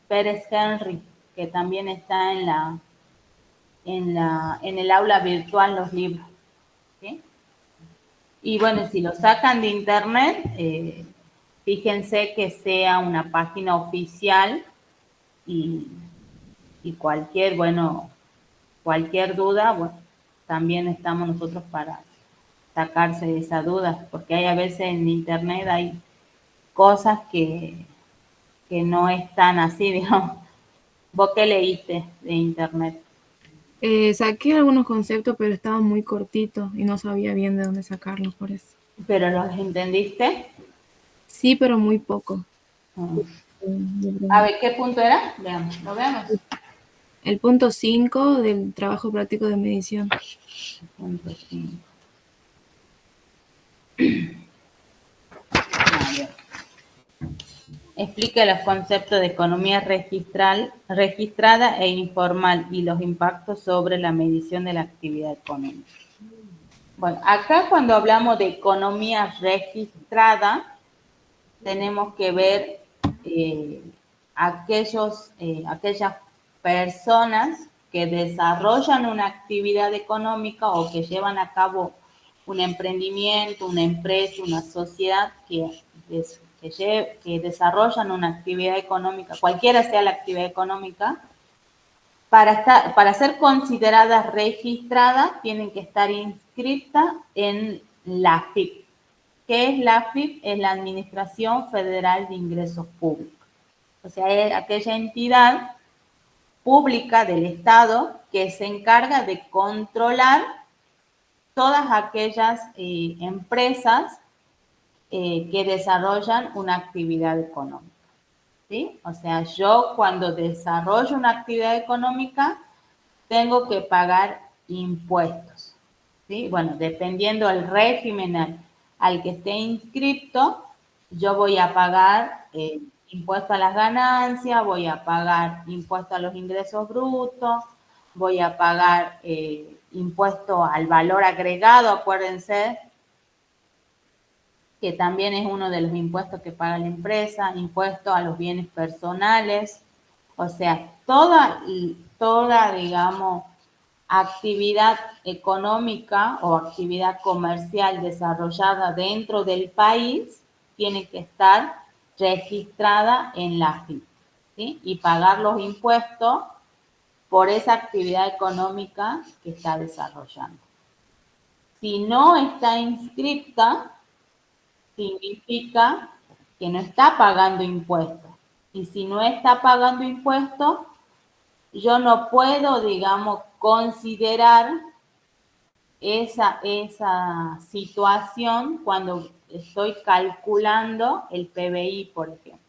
Pérez Henry, que también está en el aula virtual los libros. ¿Sí? Y bueno, si lo sacan de internet, fíjense que sea una página oficial y, y cualquier, bueno, cualquier duda, bueno, también estamos nosotros para sacarse de esa duda, porque hay a veces en internet hay cosas que no están así, digamos. ¿Vos qué leíste de internet? Saqué algunos conceptos, pero estaban muy cortitos y no sabía bien de dónde sacarlos por eso. ¿Pero los entendiste? Sí, pero muy poco. A ver, ¿qué punto era? Veamos, lo veamos. El punto 5 del trabajo práctico de medición. Punto 5. Explica los conceptos de economía registrada e informal y los impactos sobre la medición de la actividad económica. Bueno, acá cuando hablamos de economía registrada, tenemos que ver aquellas personas que desarrollan una actividad económica o que llevan a cabo un emprendimiento, una empresa, una sociedad que desarrollan una actividad económica, cualquiera sea la actividad económica, para ser consideradas registradas tienen que estar inscritas en la AFIP. ¿Qué es la AFIP? Es la Administración Federal de Ingresos Públicos. O sea, es aquella entidad pública del Estado que se encarga de controlar todas aquellas empresas que desarrollan una actividad económica. ¿Sí? O sea, yo cuando desarrollo una actividad económica tengo que pagar impuestos. ¿Sí? Bueno, dependiendo del régimen al que esté inscrito, yo voy a pagar impuesto a las ganancias, voy a pagar impuesto a los ingresos brutos, voy a pagar impuesto al valor agregado, acuérdense que también es uno de los impuestos que paga la empresa, impuesto a los bienes personales, o sea, toda, digamos, actividad económica o actividad comercial desarrollada dentro del país tiene que estar registrada en la AFIP, ¿sí? Y pagar los impuestos por esa actividad económica que está desarrollando. Si no está inscrita, significa que no está pagando impuestos. Y si no está pagando impuestos, yo no puedo, digamos, considerar esa situación cuando estoy calculando el PBI, por ejemplo.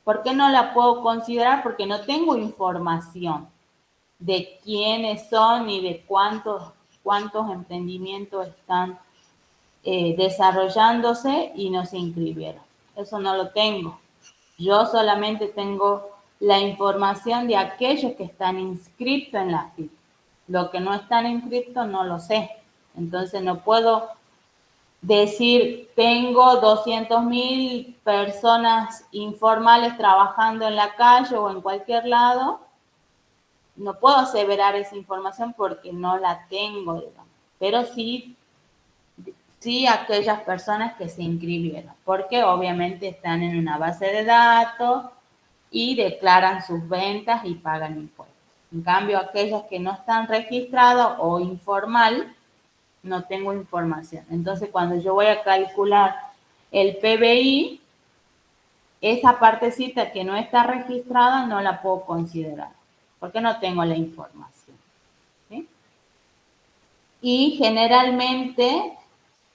¿Por qué no la puedo considerar? Porque no tengo información de quiénes son y de cuántos emprendimientos están desarrollándose y no se inscribieron. Eso no lo tengo. Yo solamente tengo la información de aquellos que están inscritos en la FIP. Los que no están inscritos no lo sé. Entonces no puedo decir, tengo 200.000 personas informales trabajando en la calle o en cualquier lado. No puedo aseverar esa información porque no la tengo, digamos. Pero sí aquellas personas que se inscribieron, porque obviamente están en una base de datos y declaran sus ventas y pagan impuestos. En cambio, aquellas que no están registradas o informal, no tengo información. Entonces, cuando yo voy a calcular el PBI, esa partecita que no está registrada no la puedo considerar, porque no tengo la información. ¿Sí? Y generalmente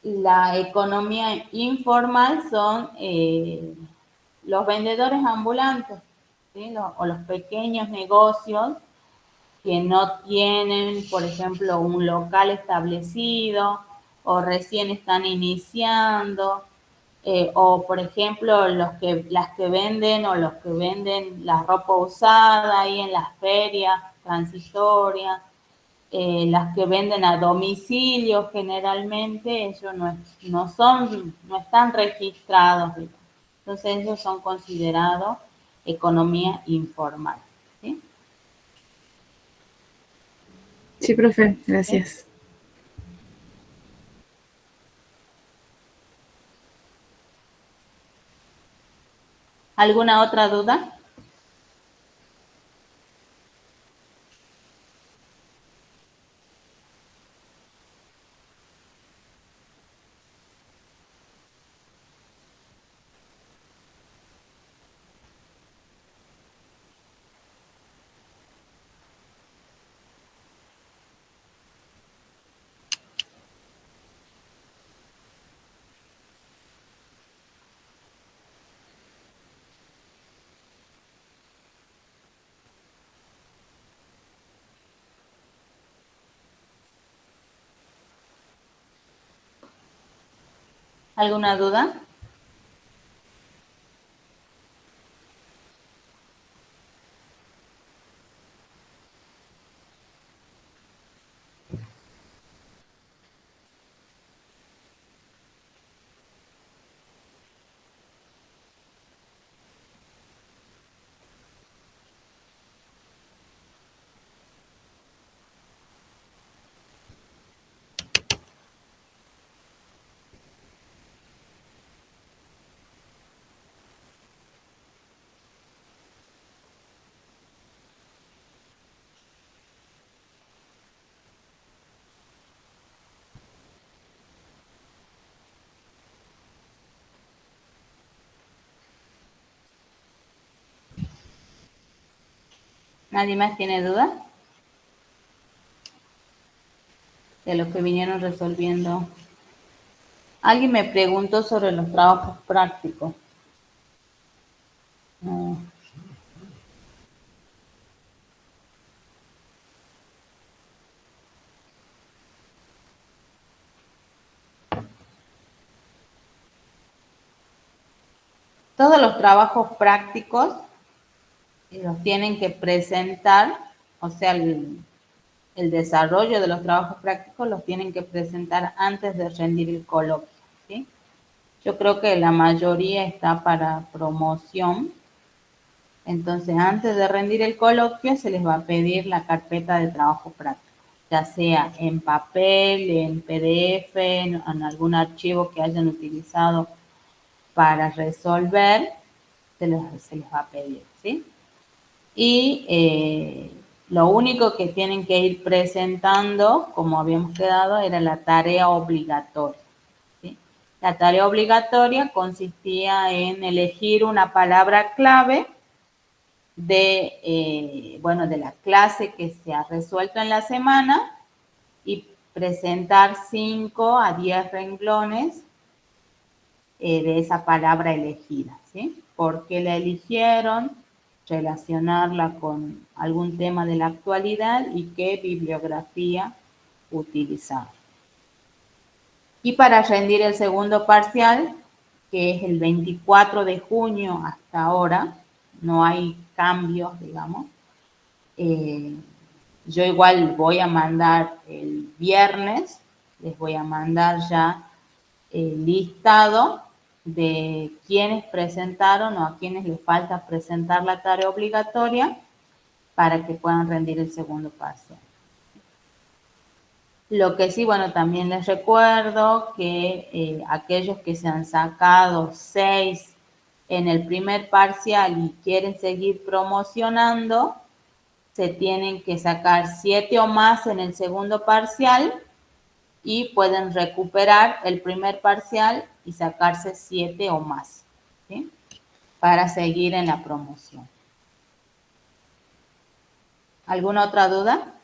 la economía informal son los vendedores ambulantes, ¿sí? O los pequeños negocios que no tienen, por ejemplo, un local establecido o recién están iniciando, o por ejemplo las que venden o los que venden la ropa usada ahí en las ferias transitorias, las que venden a domicilio generalmente, ellos no están registrados, entonces ellos son considerados economía informal. ¿Sí? Sí, profe, gracias. ¿Alguna otra duda? ¿Alguna duda? ¿Nadie más tiene duda de lo que vinieron resolviendo? Alguien me preguntó sobre los trabajos prácticos. No. Todos los trabajos prácticos los tienen que presentar, o sea, el desarrollo de los trabajos prácticos los tienen que presentar antes de rendir el coloquio, ¿sí? Yo creo que la mayoría está para promoción, entonces antes de rendir el coloquio se les va a pedir la carpeta de trabajo práctico, ya sea en papel, en PDF, en algún archivo que hayan utilizado para resolver, se les va a pedir, ¿sí? Y lo único que tienen que ir presentando, como habíamos quedado, era la tarea obligatoria, ¿sí? La tarea obligatoria consistía en elegir una palabra clave de la clase que se ha resuelto en la semana y presentar 5 a 10 renglones de esa palabra elegida, ¿sí? ¿Por qué la eligieron? Relacionarla con algún tema de la actualidad y qué bibliografía utilizar. Y para rendir el segundo parcial, que es el 24 de junio hasta ahora, no hay cambios, digamos. Yo igual voy a mandar el viernes, les voy a mandar ya el listado de quienes presentaron o a quienes les falta presentar la tarea obligatoria para que puedan rendir el segundo parcial. Lo que sí, bueno, también les recuerdo que aquellos que se han sacado 6 en el primer parcial y quieren seguir promocionando, se tienen que sacar 7 o más en el segundo parcial y pueden recuperar el primer parcial y sacarse 7 o más, ¿sí? Para seguir en la promoción. ¿Alguna otra duda?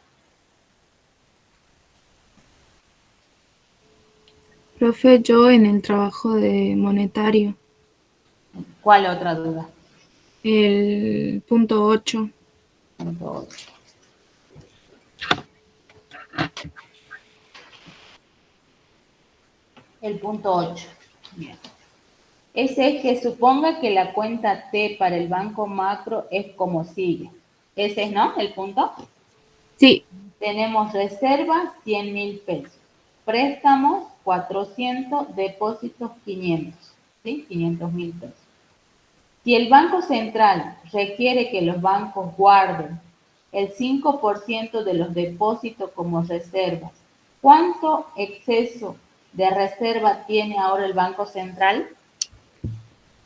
Profe, yo en el trabajo de monetario, ¿Cuál otra duda? el punto 8. Punto 8. El punto 8. Bien. Ese es que suponga que la cuenta T para el banco macro es como sigue. Ese es, ¿no? El punto. Sí. Tenemos reservas 100.000 pesos. Préstamos 400, depósitos 500. ¿Sí? 500.000 pesos. Si el Banco Central requiere que los bancos guarden el 5% de los depósitos como reservas, ¿cuánto exceso de reserva tiene ahora el Banco Central?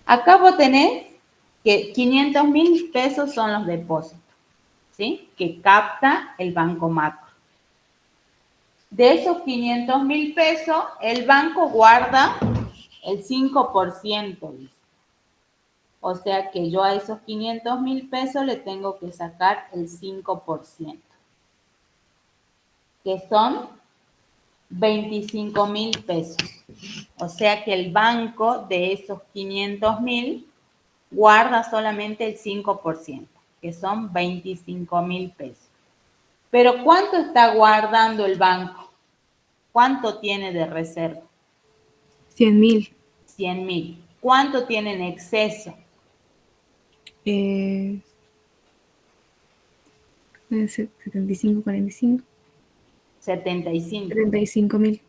Acá vos tenés que 500.000 pesos son los depósitos, ¿sí? Que capta el Banco Macro. De esos 500.000 pesos, el banco guarda el 5%, dice. O sea que yo a esos 500.000 pesos le tengo que sacar el 5%, que son 25.000 pesos. O sea que el banco de esos 500.000 guarda solamente el 5%, que son 25.000 pesos. Pero ¿cuánto está guardando el banco? ¿Cuánto tiene de reserva? 100.000. 100.000. ¿Cuánto tiene en exceso? 75, 45. 75. 75.000.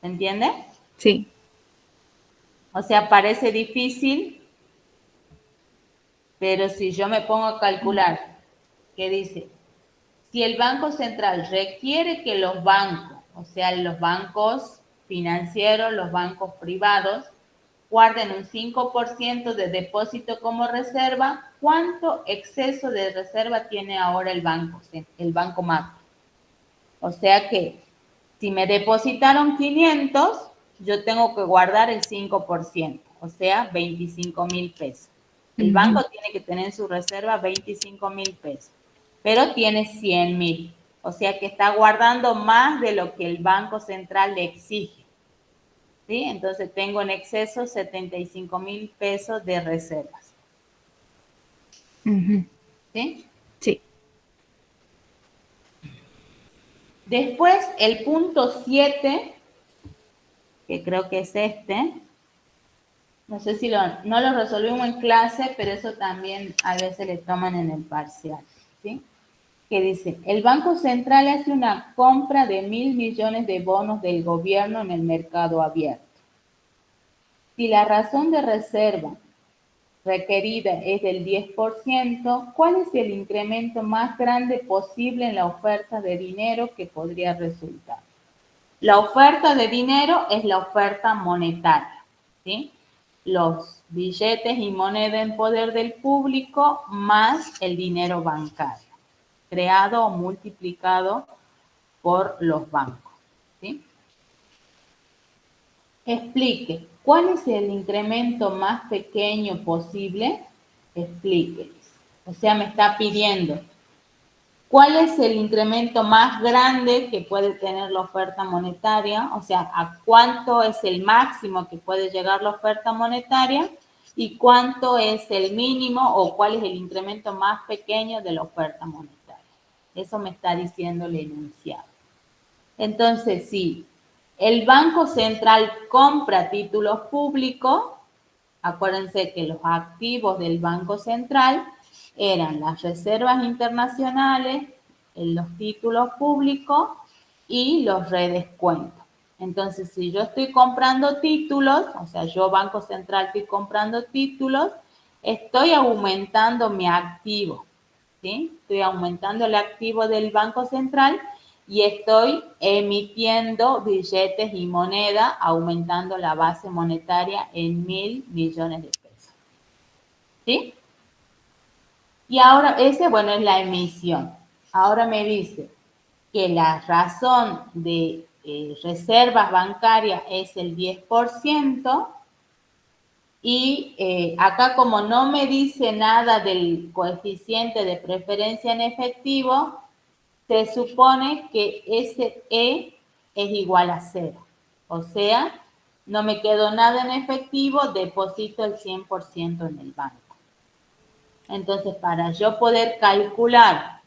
¿Se entiende? Sí. O sea, parece difícil, pero si yo me pongo a calcular, ¿qué dice? Si el Banco Central requiere que los bancos, o sea, los bancos financieros, los bancos privados, guarden un 5% de depósito como reserva, ¿cuánto exceso de reserva tiene ahora el Banco Macro? O sea que si me depositaron 500, yo tengo que guardar el 5%, o sea, 25.000 pesos. El banco tiene que tener en su reserva 25.000 pesos, pero tiene 100.000, o sea que está guardando más de lo que el Banco Central le exige. ¿Sí? Entonces tengo en exceso 75.000 pesos de reservas. ¿Sí? Sí. Después, el punto 7, que creo que es este, no sé si no lo resolvimos en clase, pero eso también a veces le toman en el parcial, ¿sí? Que dice, el Banco Central hace una compra de 1.000 millones de bonos del gobierno en el mercado abierto. Si la razón de reserva requerida es del 10%, ¿cuál es el incremento más grande posible en la oferta de dinero que podría resultar? La oferta de dinero es la oferta monetaria, ¿sí? Los billetes y moneda en poder del público más el dinero bancario, creado o multiplicado por los bancos, ¿sí? Explique, ¿cuál es el incremento más pequeño posible? Explique. O sea, me está pidiendo, ¿cuál es el incremento más grande que puede tener la oferta monetaria? O sea, ¿a cuánto es el máximo que puede llegar la oferta monetaria? ¿Y cuánto es el mínimo o cuál es el incremento más pequeño de la oferta monetaria? Eso me está diciendo el enunciado. Entonces, si el Banco Central compra títulos públicos, acuérdense que los activos del Banco Central eran las reservas internacionales, los títulos públicos y los redescuentos. Entonces, si yo estoy comprando títulos, o sea, yo Banco Central estoy comprando títulos, estoy aumentando mi activo, ¿sí? Estoy aumentando el activo del Banco Central y estoy emitiendo billetes y moneda, aumentando la base monetaria en 1.000 millones de pesos. ¿Sí? Y ahora, bueno, es la emisión. Ahora me dice que la razón de reservas bancarias es el 10%, y acá como no me dice nada del coeficiente de preferencia en efectivo, se supone que ese E es igual a 0. O sea, no me quedó nada en efectivo, deposito el 100% en el banco. Entonces, para yo poder calcular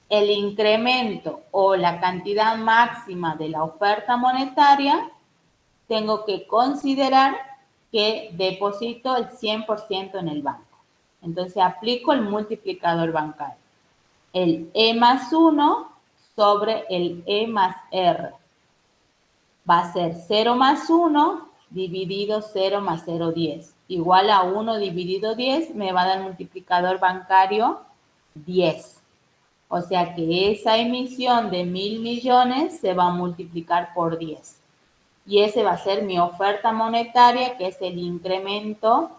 el incremento o la cantidad máxima de la oferta monetaria, tengo que considerar que deposito el 100% en el banco. Entonces, aplico el multiplicador bancario. El E más 1 sobre el E más R. Va a ser 0 más 1 dividido 0 más 0,10. Igual a 1 dividido 10 me va a dar multiplicador bancario 10. O sea que esa emisión de 1.000 millones se va a multiplicar por 10. Y ese va a ser mi oferta monetaria, que es el incremento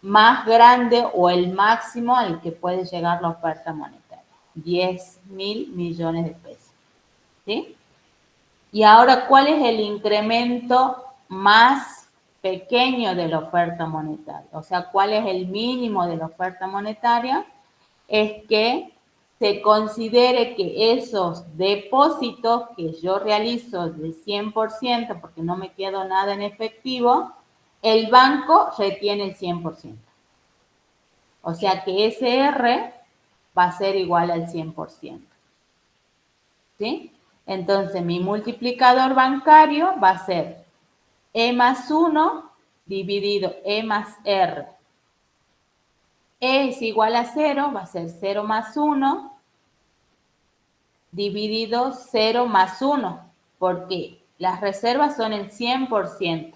más grande o el máximo al que puede llegar la oferta monetaria. 10.000 millones de pesos. ¿Sí? Y ahora, ¿cuál es el incremento más pequeño de la oferta monetaria? O sea, ¿cuál es el mínimo de la oferta monetaria? Es que se considere que esos depósitos que yo realizo de 100%, porque no me quedo nada en efectivo, el banco retiene el 100%. O sea que ese R va a ser igual al 100%. ¿Sí? Entonces, mi multiplicador bancario va a ser E más 1 dividido E más R. E es igual a 0, va a ser 0 más 1 dividido 0 más 1, porque las reservas son el 100%.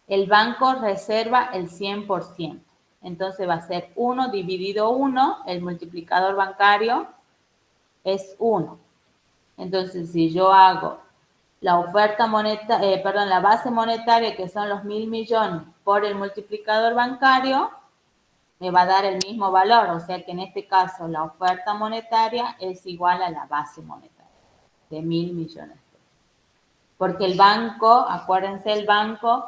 El banco reserva el 100%. Entonces va a ser 1 dividido 1, el multiplicador bancario es 1. Entonces, si yo hago la oferta monetaria, la base monetaria, que son los 1.000 millones, por el multiplicador bancario, me va a dar el mismo valor. O sea que en este caso la oferta monetaria es igual a la base monetaria de 1.000 millones. Porque el banco, acuérdense, el banco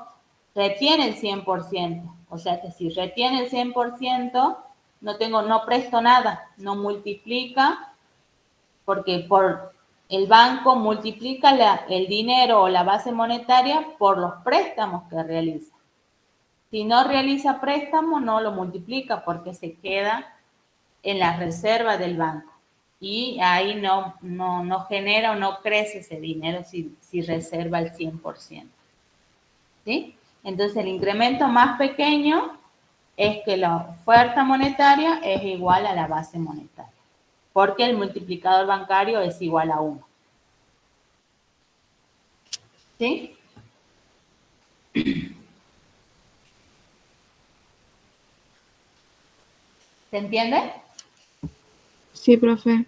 retiene el 100%. O sea que si retiene el 100%, no presto nada, no multiplica, porque el banco multiplica el dinero o la base monetaria por los préstamos que realiza. Si no realiza préstamo, no lo multiplica porque se queda en la reserva del banco. Y ahí no genera o no crece ese dinero si reserva el 100%. ¿Sí? Entonces, el incremento más pequeño es que la oferta monetaria es igual a la base monetaria, porque el multiplicador bancario es igual a 1. ¿Sí? ¿Se entiende? Sí, profe.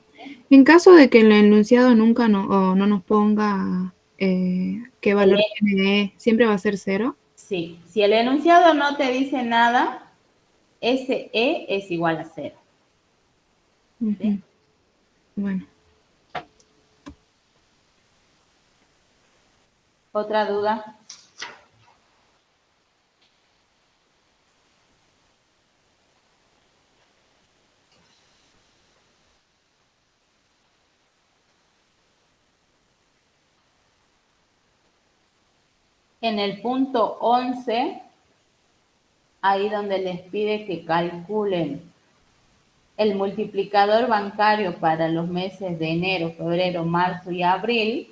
En caso de que el enunciado nunca no nos ponga qué valor tiene E, ¿siempre va a ser 0? Sí. Si el enunciado no te dice nada, ese E es igual a 0. ¿Sí? Bueno. ¿Otra duda? En el punto 11, ahí donde les pide que calculen el multiplicador bancario para los meses de enero, febrero, marzo y abril,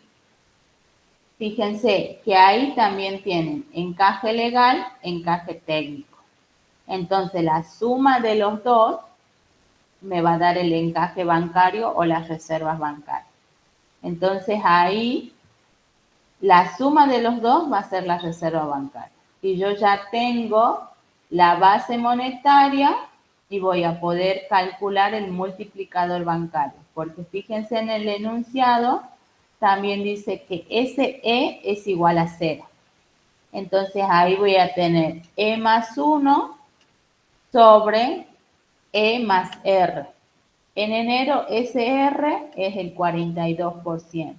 fíjense que ahí también tienen encaje legal, encaje técnico. Entonces, la suma de los dos me va a dar el encaje bancario o las reservas bancarias. Entonces, ahí la suma de los dos va a ser la reserva bancaria. Y yo ya tengo la base monetaria y voy a poder calcular el multiplicador bancario. Porque fíjense en el enunciado, también dice que ese E es igual a 0. Entonces ahí voy a tener E más 1 sobre E más R. En enero ese R es el 42%.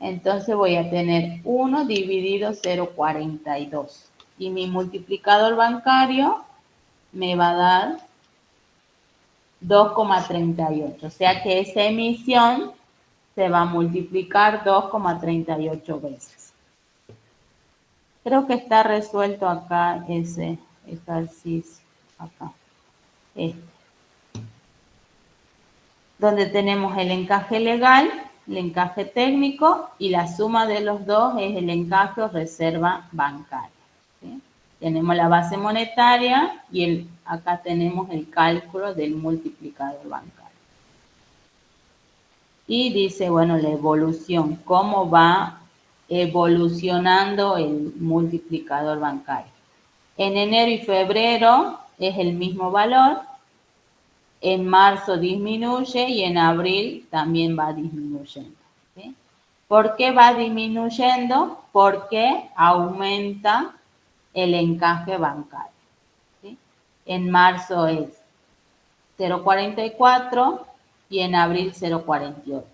Entonces voy a tener 1 dividido 0,42. Y mi multiplicador bancario me va a dar 2,38. O sea que esa emisión se va a multiplicar 2,38 veces. Creo que está resuelto acá ese ejercicio. Acá. Donde tenemos el encaje legal, el encaje técnico y la suma de los dos es el encaje o reserva bancaria. ¿Sí? Tenemos la base monetaria y acá tenemos el cálculo del multiplicador bancario. Y dice, bueno, la evolución, cómo va evolucionando el multiplicador bancario. En enero y febrero es el mismo valor, en marzo disminuye y en abril también va disminuyendo. ¿Sí? ¿Por qué va disminuyendo? Porque aumenta el encaje bancario. ¿Sí? En marzo es 0,44 y en abril 0,48.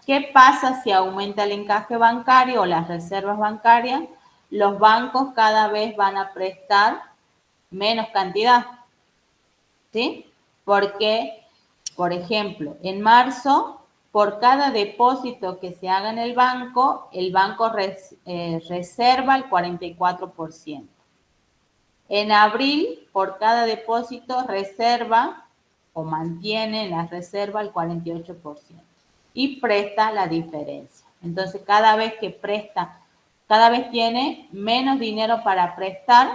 ¿Qué pasa si aumenta el encaje bancario o las reservas bancarias? Los bancos cada vez van a prestar menos cantidad, ¿sí? Porque, por ejemplo, en marzo, por cada depósito que se haga en el banco reserva el 44%. En abril, por cada depósito reserva o mantiene en la reserva el 48% y presta la diferencia. Entonces, cada vez que presta, cada vez tiene menos dinero para prestar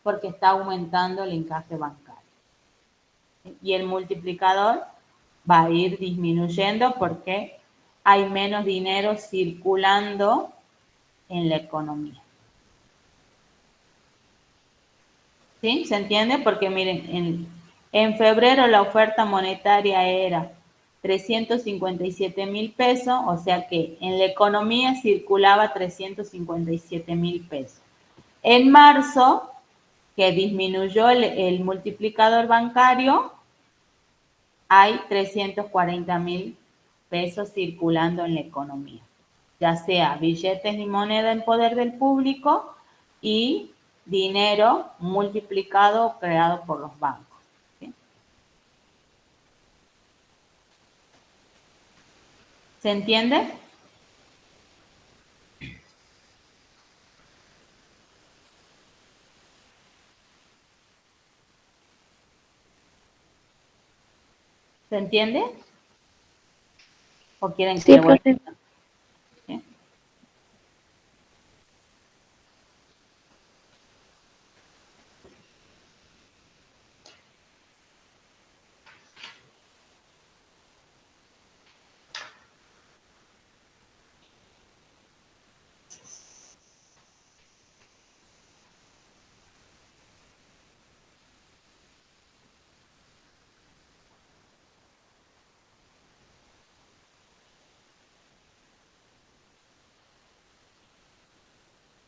porque está aumentando el encaje bancario. Y el multiplicador va a ir disminuyendo porque hay menos dinero circulando en la economía. ¿Sí? ¿Se entiende? Porque miren, en febrero la oferta monetaria era 357,000 pesos, o sea que en la economía circulaba 357,000 pesos. En marzo, que disminuyó el multiplicador bancario, hay 340,000 pesos circulando en la economía, ya sea billetes y moneda en poder del público y dinero multiplicado creado por los bancos. ¿Sí? ¿Se entiende? ¿Se entiende? ¿O quieren que Sí, le vuelva? profe. ¿Sí?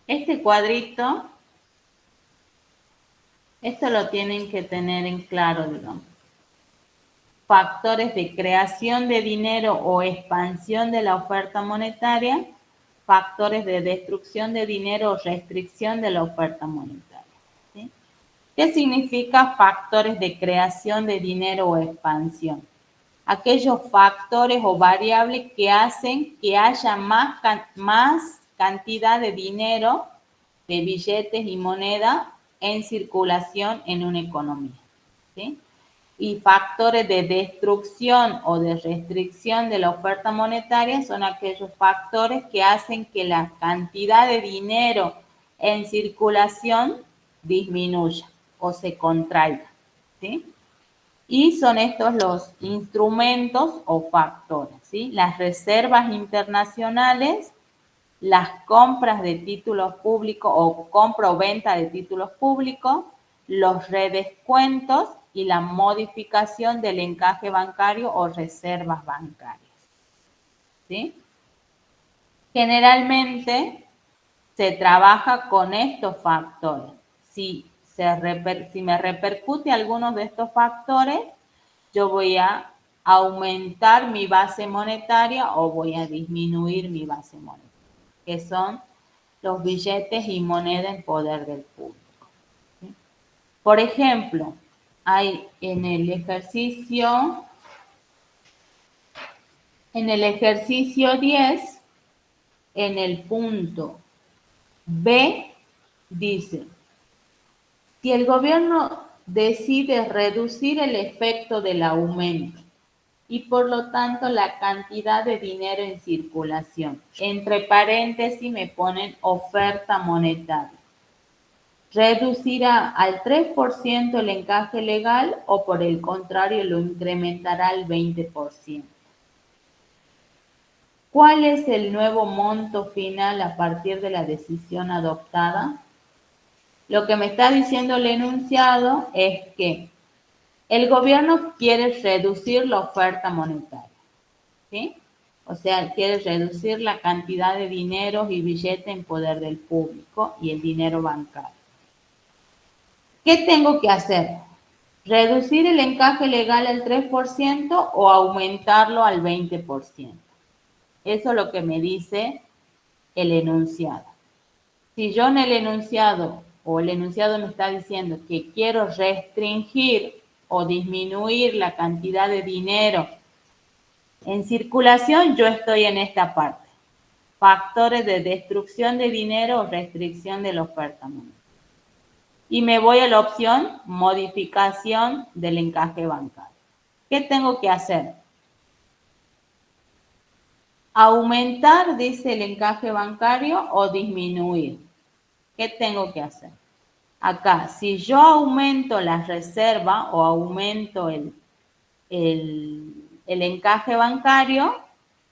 Este cuadrito, esto lo tienen que tener en claro, digamos. Factores de creación de dinero o expansión de la oferta monetaria, factores de destrucción de dinero o restricción de la oferta monetaria. ¿Sí? ¿Qué significa factores de creación de dinero o expansión? Aquellos factores o variables que hacen que haya más cantidad de dinero, de billetes y moneda en circulación en una economía. ¿Sí? Y factores de destrucción o de restricción de la oferta monetaria son aquellos factores que hacen que la cantidad de dinero en circulación disminuya o se contraiga. ¿Sí? Y son estos los instrumentos o factores, ¿sí? Las reservas internacionales, las compras de títulos públicos o compra o venta de títulos públicos, los redescuentos y la modificación del encaje bancario o reservas bancarias. ¿Sí? Generalmente se trabaja con estos factores. Si me repercute algunos de estos factores, yo voy a aumentar mi base monetaria o voy a disminuir mi base monetaria, que son los billetes y moneda en poder del público. ¿Sí? Por ejemplo, hay en el ejercicio 10, en el punto B, dice, si el gobierno decide reducir el efecto del aumento y por lo tanto la cantidad de dinero en circulación, entre paréntesis me ponen oferta monetaria, ¿reducirá al 3% el encaje legal o por el contrario lo incrementará al 20%? ¿Cuál es el nuevo monto final a partir de la decisión adoptada? Lo que me está diciendo el enunciado es que el gobierno quiere reducir la oferta monetaria, ¿sí? O sea, quiere reducir la cantidad de dinero y billete en poder del público y el dinero bancario. ¿Qué tengo que hacer? ¿Reducir el encaje legal al 3% o aumentarlo al 20%? Eso es lo que me dice el enunciado. Si yo en el enunciado o el enunciado me está diciendo que quiero restringir o disminuir la cantidad de dinero en circulación, yo estoy en esta parte. Factores de destrucción de dinero o restricción de la oferta monetaria. Y me voy a la opción modificación del encaje bancario. ¿Qué tengo que hacer? ¿Aumentar, dice el encaje bancario, o disminuir? ¿Qué tengo que hacer? Acá, si yo aumento la reserva o aumento el encaje bancario,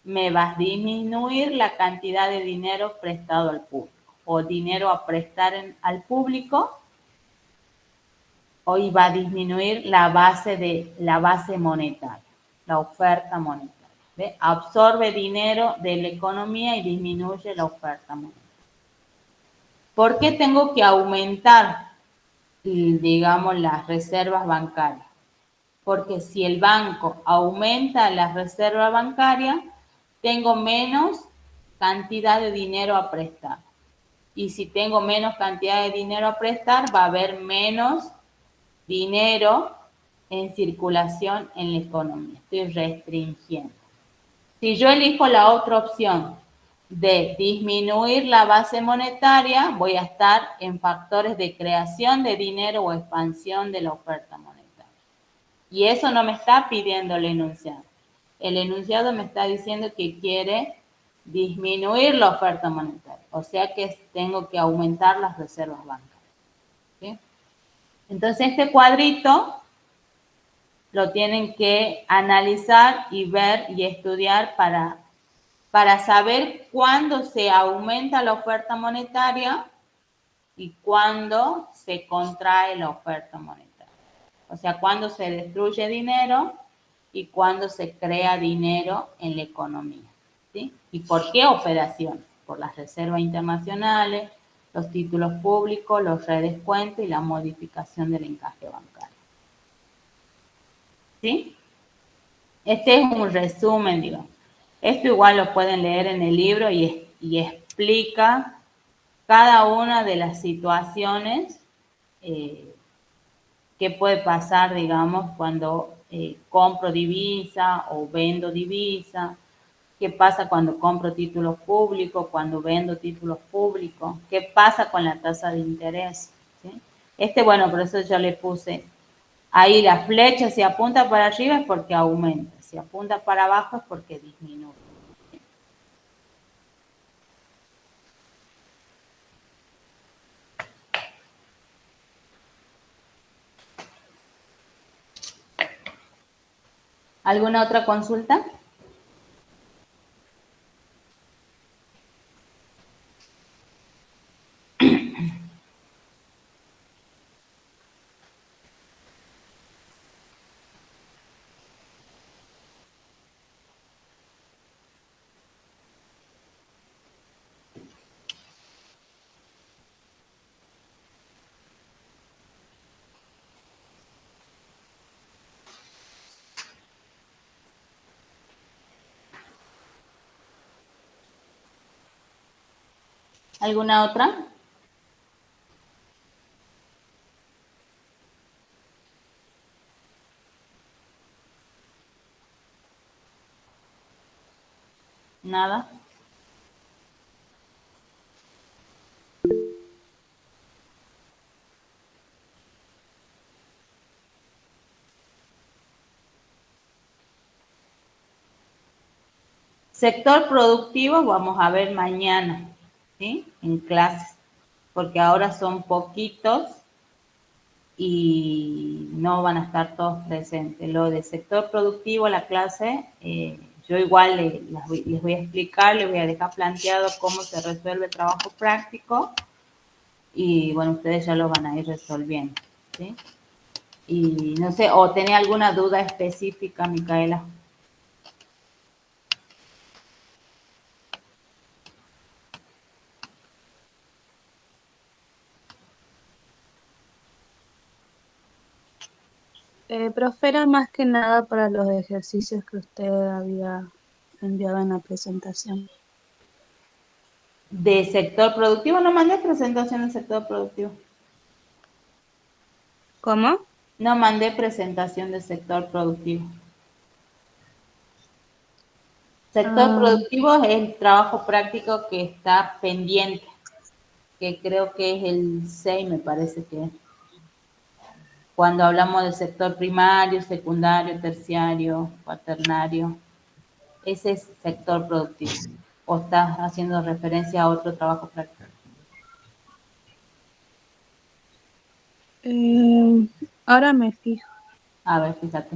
me va a disminuir la cantidad de dinero prestado al público o dinero a prestar al público, o va a disminuir la base monetaria, la oferta monetaria. ¿Ve? Absorbe dinero de la economía y disminuye la oferta monetaria. ¿Por qué tengo que aumentar, digamos, las reservas bancarias? Porque si el banco aumenta las reservas bancarias, tengo menos cantidad de dinero a prestar. Y si tengo menos cantidad de dinero a prestar, va a haber menos dinero en circulación en la economía. Estoy restringiendo. Si yo elijo la otra opción de disminuir la base monetaria, voy a estar en factores de creación de dinero o expansión de la oferta monetaria. Y eso no me está pidiendo el enunciado. El enunciado me está diciendo que quiere disminuir la oferta monetaria. O sea que tengo que aumentar las reservas bancarias. ¿Sí? Entonces este cuadrito lo tienen que analizar y ver y estudiar para saber cuándo se aumenta la oferta monetaria y cuándo se contrae la oferta monetaria. O sea, cuándo se destruye dinero y cuándo se crea dinero en la economía. ¿Sí? ¿Y por qué operaciones? Por las reservas internacionales, los títulos públicos, los redescuentos y la modificación del encaje bancario. ¿Sí? Este es un resumen, digamos. Esto igual lo pueden leer en el libro y explica cada una de las situaciones que puede pasar, digamos, cuando compro divisa o vendo divisa, qué pasa cuando compro títulos públicos, cuando vendo títulos públicos, qué pasa con la tasa de interés. ¿Sí? Bueno, por eso yo le puse ahí la flecha, si apunta para arriba es porque aumenta, si apunta para abajo es porque disminuye. ¿Alguna otra consulta? ¿Alguna otra? Nada. Sector productivo vamos a ver mañana, ¿sí? En clases, porque ahora son poquitos y no van a estar todos presentes. Lo del sector productivo, la clase yo igual les voy a explicar, les voy a dejar planteado cómo se resuelve el trabajo práctico y bueno, ustedes ya lo van a ir resolviendo, ¿sí? Y no sé, o tenés alguna duda específica, Micaela. Profe, era más que nada para los ejercicios que usted había enviado en la presentación. De sector productivo, no mandé presentación del sector productivo. ¿Cómo? No mandé presentación del sector productivo. Sector productivo es el trabajo práctico que está pendiente, que creo que es el 6, me parece que es. Cuando hablamos del sector primario, secundario, terciario, cuaternario, ese es sector productivo. ¿O estás haciendo referencia a otro trabajo práctico? Ahora me fijo. A ver, fíjate.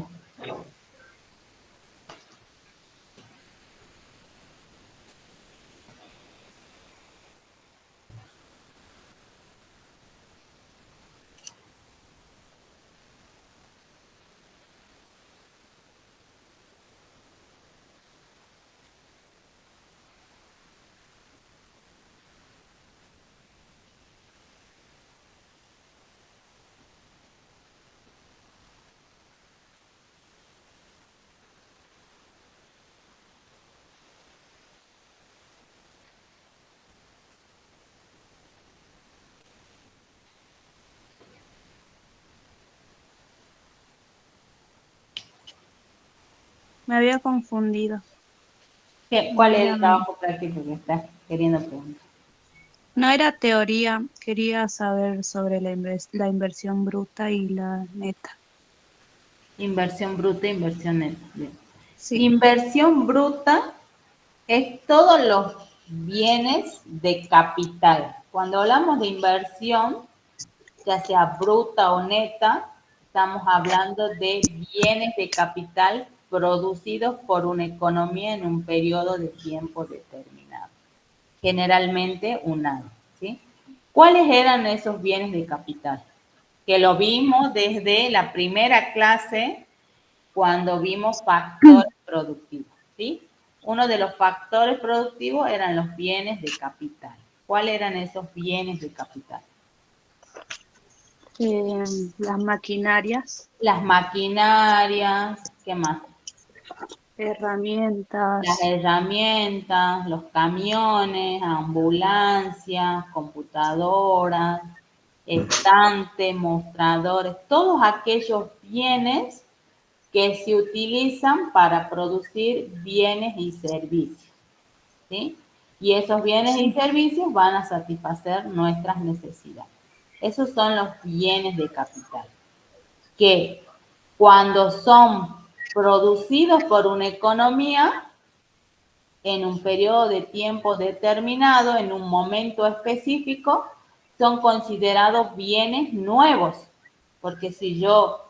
Me había confundido. ¿Cuál es el trabajo práctico que estás queriendo preguntar? No era teoría, quería saber sobre la inversión bruta y la neta. Inversión bruta, inversión neta. Bien. Sí. Inversión bruta es todos los bienes de capital. Cuando hablamos de inversión, ya sea bruta o neta, estamos hablando de bienes de capital producidos por una economía en un periodo de tiempo determinado, generalmente un año, ¿sí? ¿Cuáles eran esos bienes de capital? Que lo vimos desde la primera clase cuando vimos factores productivos, ¿sí? Uno de los factores productivos eran los bienes de capital. ¿Cuáles eran esos bienes de capital? Las maquinarias. Las maquinarias, ¿qué más? Herramientas. Las herramientas, los camiones, ambulancias, computadoras, estantes, mostradores, todos aquellos bienes que se utilizan para producir bienes y servicios, ¿sí? Y esos bienes y servicios van a satisfacer nuestras necesidades. Esos son los bienes de capital, que cuando son producidos por una economía en un periodo de tiempo determinado, en un momento específico, son considerados bienes nuevos. Porque si yo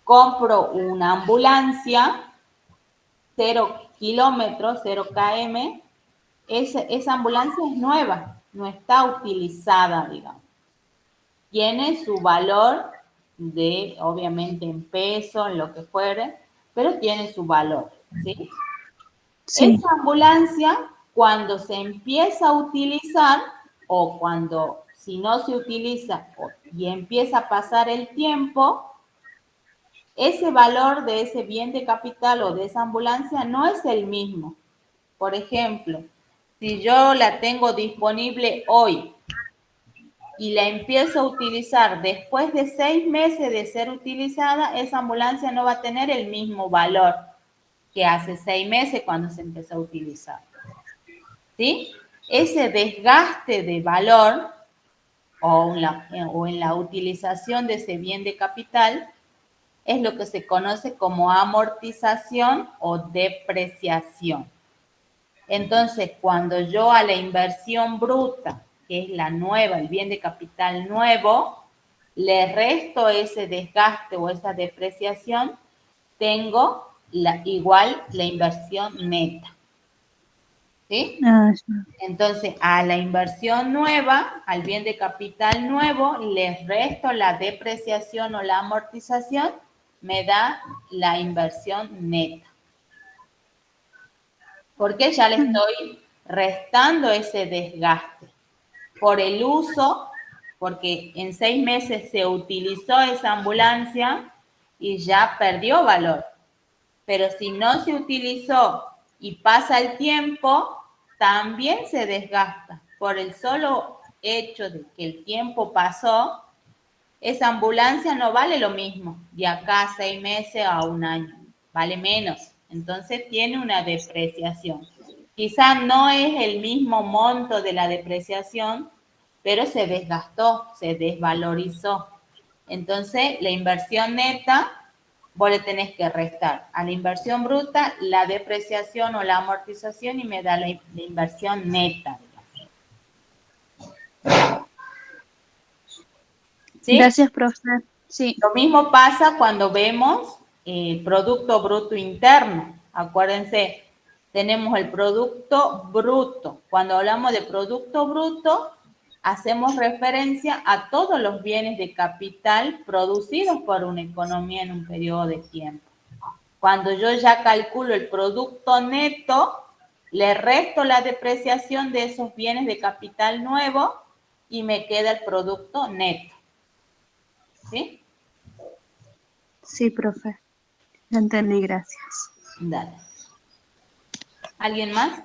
compro una ambulancia, 0 kilómetros, 0 km, esa ambulancia es nueva, no está utilizada, digamos. Tiene su valor de, obviamente, en peso, en lo que fuere, pero tiene su valor, ¿sí? Sí. Esa ambulancia, cuando se empieza a utilizar, o cuando, si no se utiliza y empieza a pasar el tiempo, ese valor de ese bien de capital o de esa ambulancia no es el mismo. Por ejemplo, si yo la tengo disponible hoy y la empiezo a utilizar después de 6 meses de ser utilizada, esa ambulancia no va a tener el mismo valor que hace 6 meses cuando se empezó a utilizar. ¿Sí? Ese desgaste de valor o en la utilización de ese bien de capital es lo que se conoce como amortización o depreciación. Entonces, cuando yo a la inversión bruta, que es la nueva, el bien de capital nuevo, le resto ese desgaste o esa depreciación, tengo igual la inversión neta. ¿Sí? Ah, ya. Entonces, a la inversión nueva, al bien de capital nuevo, les resto la depreciación o la amortización, me da la inversión neta. Porque ya le estoy restando ese desgaste. Por el uso, porque en 6 meses se utilizó esa ambulancia y ya perdió valor. Pero si no se utilizó y pasa el tiempo, también se desgasta. Por el solo hecho de que el tiempo pasó, esa ambulancia no vale lo mismo de acá a 6 meses a un año, vale menos. Entonces tiene una depreciación. Quizás no es el mismo monto de la depreciación, pero se desgastó, se desvalorizó. Entonces la inversión neta, vos le tenés que restar a la inversión bruta la depreciación o la amortización y me da la inversión neta. ¿Sí? Gracias, profe. Sí. Lo mismo pasa cuando vemos el Producto Bruto Interno. Acuérdense, tenemos el Producto Bruto. Cuando hablamos de Producto Bruto, hacemos referencia a todos los bienes de capital producidos por una economía en un periodo de tiempo. Cuando yo ya calculo el Producto Neto, le resto la depreciación de esos bienes de capital nuevo y me queda el Producto Neto. ¿Sí? Sí, profe. Ya entendí, gracias. Dale. ¿Alguien más?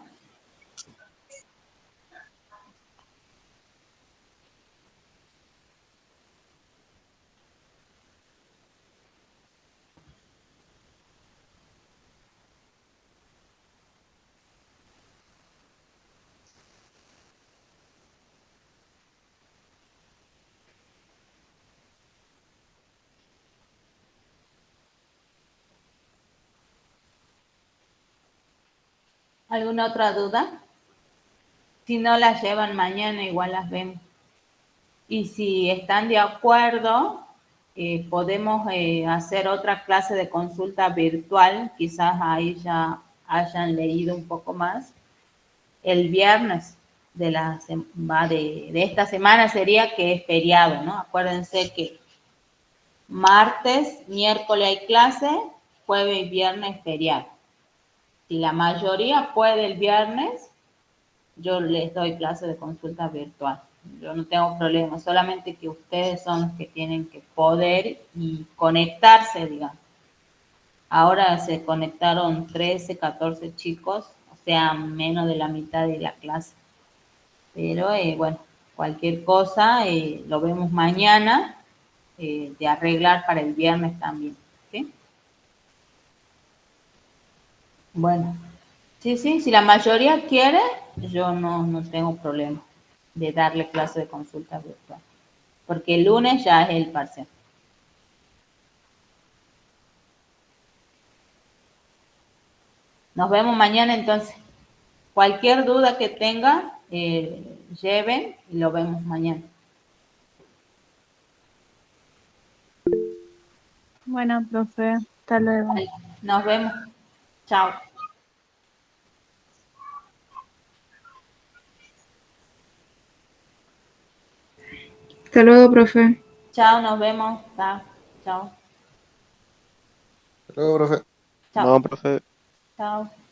¿Alguna otra duda? Si no las llevan mañana, igual las ven. Y si están de acuerdo, podemos hacer otra clase de consulta virtual. Quizás ahí ya hayan leído un poco más. El viernes de esta semana sería que es feriado, ¿no? Acuérdense que martes, miércoles hay clase, jueves y viernes feriado. Si la mayoría puede el viernes, yo les doy clase de consulta virtual. Yo no tengo problema, solamente que ustedes son los que tienen que poder y conectarse, digamos. Ahora se conectaron 13, 14 chicos, o sea, menos de la mitad de la clase. Pero bueno, cualquier cosa lo vemos mañana, de arreglar para el viernes también. ¿Sí? Bueno, sí, si la mayoría quiere, yo no tengo problema de darle clase de consulta virtual, porque el lunes ya es el parcial. Nos vemos mañana entonces. Cualquier duda que tenga, lleven y lo vemos mañana. Bueno, profe, hasta luego. Nos vemos. Chao. Hasta luego, profe. Chao, nos vemos. Chao. Hasta luego, profe. Chao. No, profe. Chao.